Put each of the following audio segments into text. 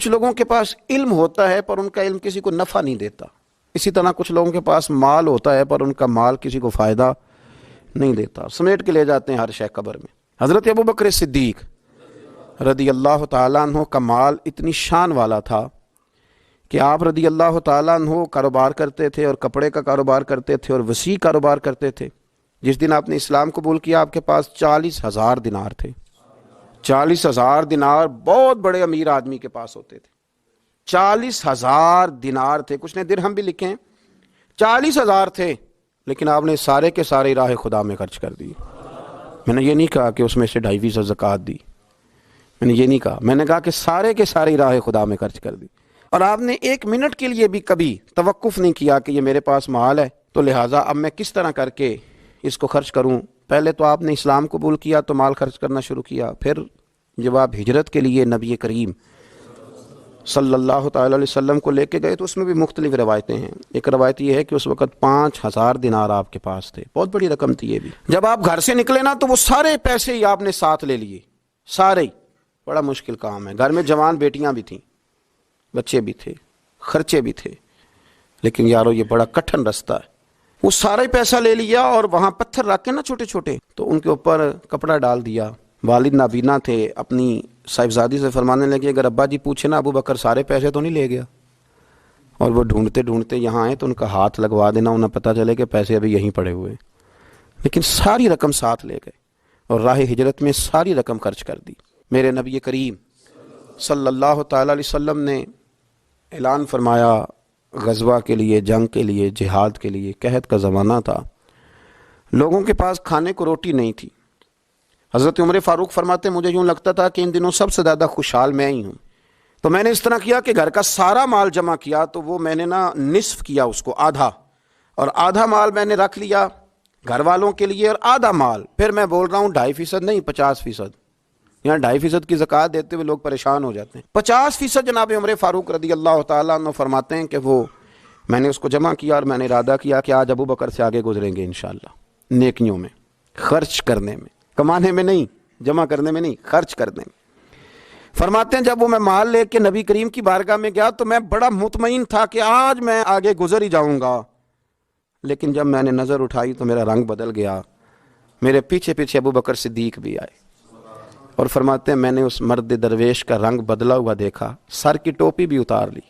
کچھ لوگوں کے پاس علم ہوتا ہے پر ان کا علم کسی کو نفع نہیں دیتا، اسی طرح کچھ لوگوں کے پاس مال ہوتا ہے پر ان کا مال کسی کو فائدہ نہیں دیتا، سمیٹ کے لے جاتے ہیں ہر شے قبر میں۔ حضرت ابوبکر صدیق رضی اللہ تعالیٰ عنہ کا مال اتنی شان والا تھا کہ آپ رضی اللہ تعالیٰ عنہ کاروبار کرتے تھے اور کپڑے کا کاروبار کرتے تھے اور وسیع کاروبار کرتے تھے۔ جس دن آپ نے اسلام قبول کیا آپ کے پاس 40,000 دینار تھے۔ 40,000 دینار بہت بڑے امیر آدمی کے پاس ہوتے تھے۔ 40,000 دینار تھے، کچھ نے درہم بھی لکھے ہیں، 40,000 تھے، لیکن آپ نے سارے کے سارے راہ خدا میں خرچ کر دیے۔ میں نے یہ نہیں کہا کہ اس میں سے 2.5% زکوٰۃ دی، میں نے یہ نہیں کہا، میں نے کہا کہ سارے کے سارے راہ خدا میں خرچ کر دی۔ اور آپ نے 1 منٹ کے لیے بھی کبھی توقف نہیں کیا کہ یہ میرے پاس مال ہے تو لہٰذا اب میں کس طرح کر کے اس کو خرچ کروں۔ پہلے تو آپ نے اسلام قبول کیا تو مال خرچ کرنا شروع کیا، پھر جب آپ ہجرت کے لیے نبی کریم صلی اللہ تعالی علیہ وسلم کو لے کے گئے تو اس میں بھی مختلف روایتیں ہیں۔ ایک روایت یہ ہے کہ اس وقت 5,000 دینار آپ کے پاس تھے، بہت بڑی رقم تھی یہ بھی۔ جب آپ گھر سے نکلے نا تو وہ سارے پیسے ہی آپ نے ساتھ لے لیے، سارے ہی۔ بڑا مشکل کام ہے، گھر میں جوان بیٹیاں بھی تھیں، بچے بھی تھے، خرچے بھی تھے، لیکن یارو یہ بڑا کٹھن رستہ ہے۔ وہ سارا ہی پیسہ لے لیا اور وہاں پتھر رکھ کے نا چھوٹے چھوٹے، تو ان کے اوپر کپڑا ڈال دیا۔ والد نابینا تھے، اپنی صاحبزادی سے فرمانے لگے اگر ابا جی پوچھے نا ابو بکر سارے پیسے تو نہیں لے گیا؟ اور وہ ڈھونڈتے ڈھونڈتے یہاں آئے تو ان کا ہاتھ لگوا دینا، انہیں پتہ چلے کہ پیسے ابھی یہیں پڑے ہوئے، لیکن ساری رقم ساتھ لے گئے اور راہ ہجرت میں ساری رقم خرچ کر دی۔ میرے نبی کریم صلی اللہ تعالی علیہ وسلم نے اعلان فرمایا غزوہ کے لیے، جنگ کے لیے، جہاد کے لیے۔ قحط کا زمانہ تھا، لوگوں کے پاس کھانے کو روٹی نہیں تھی۔ حضرت عمر فاروق فرماتے مجھے یوں لگتا تھا کہ ان دنوں سب سے زیادہ خوشحال میں ہی ہوں، تو میں نے اس طرح کیا کہ گھر کا سارا مال جمع کیا، تو وہ میں نے نا نصف کیا اس کو، آدھا، اور آدھا مال میں نے رکھ لیا گھر والوں کے لیے اور آدھا مال پھر میں بول رہا ہوں 2.5% نہیں 50%، یہاں 2.5% کی زکوٰۃ دیتے ہوئے لوگ پریشان ہو جاتے ہیں۔ 50% جناب عمر فاروق رضی اللہ تعالیٰ عنہ فرماتے ہیں کہ وہ میں نے اس کو جمع کیا اور میں نے ارادہ کیا کہ آج ابو بکر سے آگے گزریں گے انشاءاللہ، نیکیوں میں، خرچ کرنے میں، کمانے میں نہیں، جمع کرنے میں نہیں، خرچ کرنے میں۔ فرماتے ہیں جب وہ میں مال لے کے نبی کریم کی بارگاہ میں گیا تو میں بڑا مطمئن تھا کہ آج میں آگے گزر ہی جاؤں گا، لیکن جب میں نے نظر اٹھائی تو میرا رنگ بدل گیا، میرے پیچھے پیچھے ابو بکر صدیق بھی آئے، اور فرماتے ہیں میں نے اس مرد درویش کا رنگ بدلا ہوا دیکھا، سر کی ٹوپی بھی اتار لی،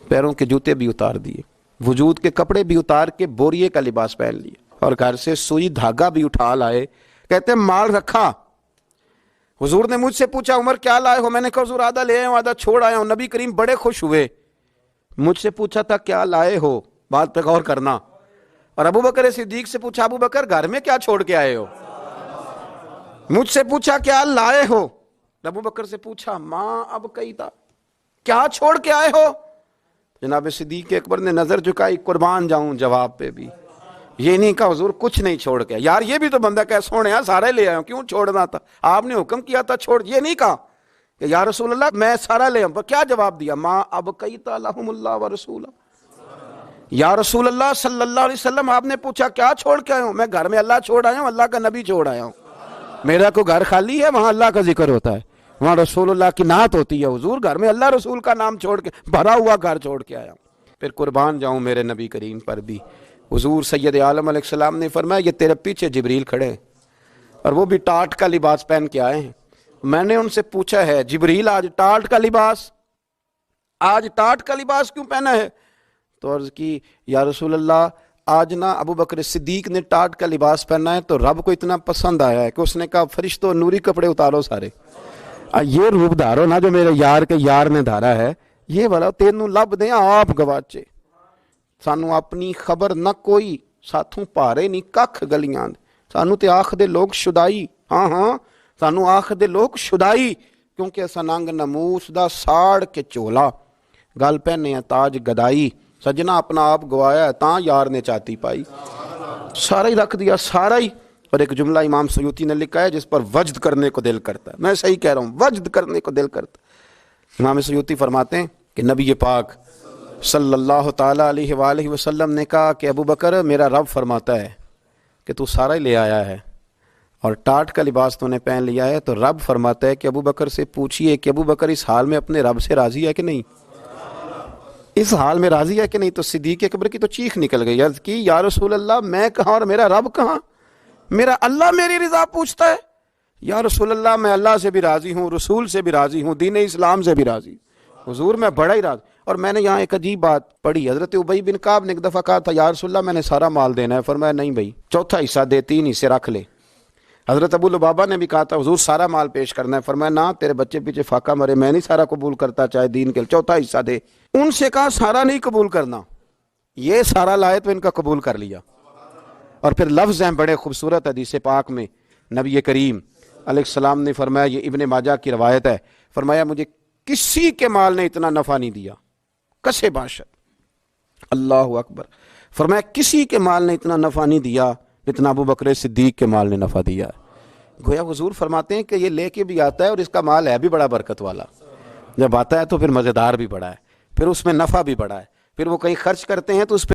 پیروں کے جوتے بھی اتار دیے، وجود کے کپڑے بھی اتار کے بوریے کا لباس پہن لیے، اور گھر سے سوئی دھاگا بھی اٹھا لائے۔ کہتے ہیں مال رکھا۔ حضور نے مجھ سے پوچھا عمر کیا لائے ہو؟ میں نے کہا حضور آدھا لے آیا ہوں، آدھا چھوڑ آیا ہوں۔ نبی کریم بڑے خوش ہوئے، مجھ سے پوچھا تھا کیا لائے ہو، بات پہ غور کرنا۔ اور ابو بکر صدیق سے پوچھا ابو بکر گھر میں کیا چھوڑ کے آئے ہو؟ مجھ سے پوچھا کیا لائے ہو، ابو بکر سے پوچھا ماں اب کئی تھا، کیا چھوڑ کے آئے ہو؟ جناب صدیق اکبر نے نظر جھکائی، قربان جاؤں جواب پہ بھی، یہ نہیں کہا حضور کچھ نہیں چھوڑ کے، یار یہ بھی تو بندہ کہ سونے سارے لے آیا ہوں، کیوں چھوڑنا تھا، آپ نے حکم کیا تھا چھوڑ، یہ نہیں کہا کہ یا رسول اللہ میں سارا لے آؤں۔ کیا جواب دیا؟ ماں اب کئی لہم اللہ و رسولہ، یا رسول اللہ صلی اللہ علیہ وسلم آپ نے پوچھا کیا چھوڑ کے آئے ہوں؟ میں گھر میں اللہ چھوڑ آیا ہوں، اللہ کا نبی چھوڑ آیا ہوں، میرا کو گھر خالی ہے، وہاں اللہ کا ذکر ہوتا ہے، وہاں رسول اللہ کی نعت ہوتی ہے، حضور گھر میں اللہ رسول کا نام چھوڑ کے بھرا ہوا گھر چھوڑ کے آیا ہوں۔ پھر قربان جاؤں میرے نبی کریم پر بھی، حضور سید عالم علیہ السلام نے فرمایا یہ تیرے پیچھے جبریل کھڑے ہیں اور وہ بھی ٹاٹ کا لباس پہن کے آئے ہیں۔ میں نے ان سے پوچھا ہے جبریل آج ٹاٹ کا لباس کیوں پہنا ہے؟ تو عرض کی یا رسول اللہ آج نا ابو بکر صدیق نے ٹاٹ کا لباس پہنا ہے تو رب کو اتنا پسند آیا ہے کہ اس نے کہا فرشتوں نوری کپڑے اتارو سارے، یہ روپ دھارو نا جو میرے یار کے یار نے دھارا ہے، یہ والا تینوں لب دیں آپ گواچے، سانو اپنی خبر نہ کوئی، ساتھوں پارے نہیں ککھ گلیاں، سانو تے آخ دے لوگ شدائی، ہاں سانو آخ دے لوگ شدائی، کیونکہ اسا ننگ نموس دا ساڑ کے چولا، گل پہنے ہیں تاج گدائی، سجنا اپنا آپ گوایا ہے تاں یار نے چاہتی پائی، سارا ہی رکھ دیا سارا ہی۔ اور ایک جملہ امام سیوطی نے لکھا ہے جس پر وجد کرنے کو دل کرتا ہے، میں صحیح کہہ رہا ہوں، وجد کرنے کو دل کرتا ہے۔ امام سیوطی فرماتے ہیں کہ نبی پاک صلی اللہ تعالیٰ علیہ وآلہ وسلم نے کہا کہ ابو بکر میرا رب فرماتا ہے کہ تو سارا ہی لے آیا ہے اور ٹاٹ کا لباس تو نے پہن لیا ہے، تو رب فرماتا ہے کہ ابو بکر سے پوچھئے کہ ابو بکر اس حال میں اپنے رب سے راضی ہے کہ نہیں، اس حال میں راضی ہے کہ نہیں؟ تو صدیق اکبر کی تو چیخ نکل گئی، عرض کی یا رسول اللہ میں کہاں اور میرا رب کہاں؟ میرا اللہ میری رضا پوچھتا ہے؟ یا رسول اللہ میں اللہ سے بھی راضی ہوں، رسول سے بھی راضی ہوں، دین اسلام سے بھی راضی ہوں، حضور میں بڑا ہی راضی۔ اور میں نے یہاں ایک عجیب بات پڑھی، حضرت ابی بن کعب نے ایک دفعہ کہا تھا یا رسول اللہ میں نے سارا مال دینا ہے، فرمایا نہیں بھائی، چوتھا حصہ دے، 3 حصے رکھ لے۔ حضرت ابو لبابہ نے بھی کہا تھا حضور سارا مال پیش کرنا ہے، فرمایا نہ، تیرے بچے پیچھے فاقہ مرے، میں نہیں سارا قبول کرتا، چاہے دین کے لیے، چوتھا حصہ دے۔ ان سے کہا سارا نہیں قبول کرنا، یہ سارا لائے تو ان کا قبول کر لیا۔ اور پھر لفظ ہیں بڑے خوبصورت حدیث پاک میں، نبی کریم علیہ السلام نے فرمایا، یہ ابن ماجہ کی روایت ہے، فرمایا مجھے کسی کے مال نے اتنا نفع نہیں دیا، کسے باشد، اللہ اکبر، فرمایا کسی کے مال نے اتنا نفع نہیں دیا جتنا ابو بکر صدیق کے مال نے نفع دیا۔ گویا حضور فرماتے ہیں کہ یہ لے کے بھی آتا ہے اور اس کا مال ہے بھی بڑا برکت والا، جب آتا ہے تو پھر مزیدار بھی بڑا ہے، پھر اس میں نفع بھی بڑا ہے، پھر وہ کہیں خرچ کرتے ہیں تو اس پہ